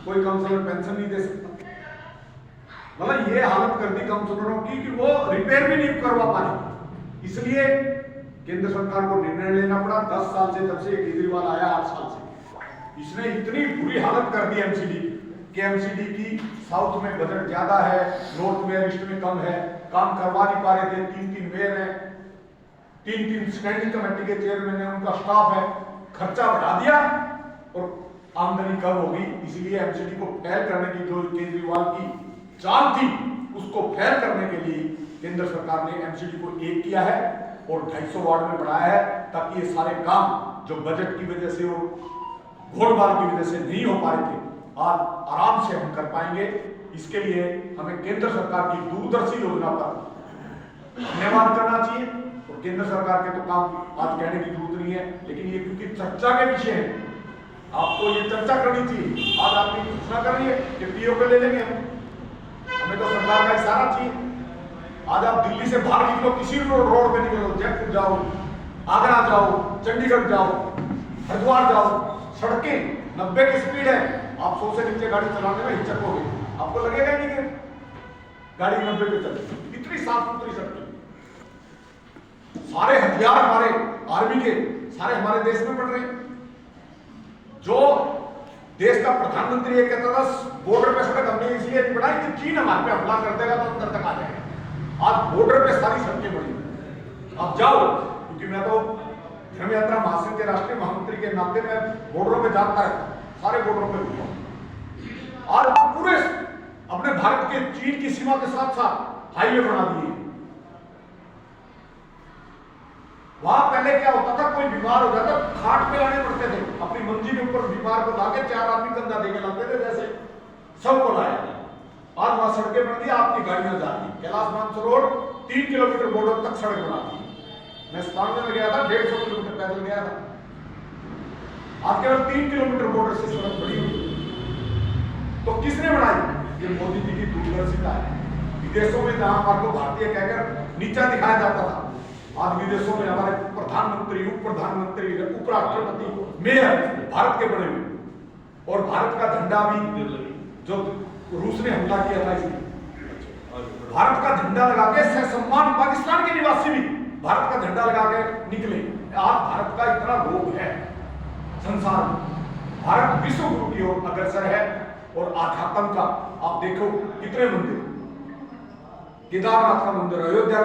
कोई counsellor pension नहीं दे सकता। मतलब ये हालत कर दी काउंसलरों की कि वो रिपेयर भी नहीं करवा पा रही। इसलिए केंद्र सरकार को निर्णय लेना पड़ा। 10 साल से, जब से केजरीवाल आया 8 साल से, इसने इतनी बुरी हालत कर दी एमसीडी कि एमसीडी की साउथ में बजट ज्यादा है, नॉर्थ में ईस्ट में कम है, काम करवा नहीं पा रहे थे। 3-3 मेयर है, 3-3 स्टैंडिंग कमेटी के चेयरमैन है, उनका स्टाफ है, खर्चा बढ़ा दिया और आमदनी कम हो गई। इसीलिए एमसीडी को फेल करने की जो केजरीवाल की चाल थी, उसको फेल करने के लिए केंद्र सरकार ने एमसीडी को 1 किया है और 250 वार्ड में बढ़ाया है, ताकि ये सारे काम जो बजट की वजह से और घोड़बाल की वजह से नहीं हो पा रहे थे, आज आराम से हम कर पाएंगे। इसके लिए हमें केंद्र सरकार की दूरदर्शी योजना पर धन्यवाद करना चाहिए। और केंद्र सरकार के तो काम आज कहने की जरूरत नहीं है, लेकिन ये क्योंकि चर्चा के विषय है, आपको ये चर्चा करनी चाहिए। आज आपने घोषणा कर रही है कि पीओ पे ले लेंगे, हमें तो सरकार का इशारा चाहिए। आज आप दिल्ली से बाहर निकलो, किसी भी रोड पे निकलो, जयपुर जाओ, आगरा जाओ, चंडीगढ़ जाओ, हरिद्वार जाओ, सड़कें 90 की स्पीड है। आप 100 से नीचे गाड़ी चलाने में हिचक होगी, आपको लगेगा ही नहीं कि गाड़ी 90 पे चले। इतनी साफ सुथरी सड़कें, सारे हथियार हमारे आर्मी के सारे हमारे देश में पड़ रहे हैं। जो देश का प्रधानमंत्री ये कहता था बॉर्डर पे सड़क हमने इसलिए नहीं बढ़ाई कि चीन हमारे पे हमला कर देगा तो अंदर तक आ जाएगा। आज बॉर्डर पे सारी सड़कें बनी। अब जाओ, क्योंकि मैं तो धर्म यात्रा महासंघ के राष्ट्रीय महामंत्री के नाते में बॉर्डरों पे जाता रहता, सारे बॉर्डरों पे घूमा। आज पूरे अपने भारत के चीन की सीमा के साथ साथ हाईवे बना दिए। वहां पहले क्या होता था, कोई बीमार हो जाता खाट पे लाने पड़ते थे, अपनी मंजी के ऊपर बीमार को लाके 4 आदमी कंधा देके लाते थे, जैसे सबको लाया। आज वहां सड़कें बन दी, आपकी गाड़ियां जाती। कैलाश मानसरोवर 3 किलोमीटर बॉर्डर तक सड़क बना दी। मैं 97 में गया था, 150 किलोमीटर पैदल गया था। आज केवल 3 किलोमीटर बॉर्डर से सड़क बनी हुई। तो किसने बनाई? ये मोदी जी की दूरदर्शिता है। विदेशों में जहां हमारे को भारतीय कहकर नीचा दिखाया जाता था, आज विदेशों में हमारे प्रधानमंत्री, उप प्रधानमंत्री, उपराष्ट्रपति, मेयर भारत के बने हुए। और भारत का झंडा भी, जो रूस ने हमला किया था इसमें, भारत का झंडा लगा के ससम्मान पाकिस्तान के निवासी भी भारत का झंडा लगा के निकले। आज भारत का इतना लोभ है संसार में। भारत विश्व गुरु की ओर अग्रसर है। और आध्यात्म का आप देखो कितने मंदिर, केदारनाथ का मंदिर, अयोध्या का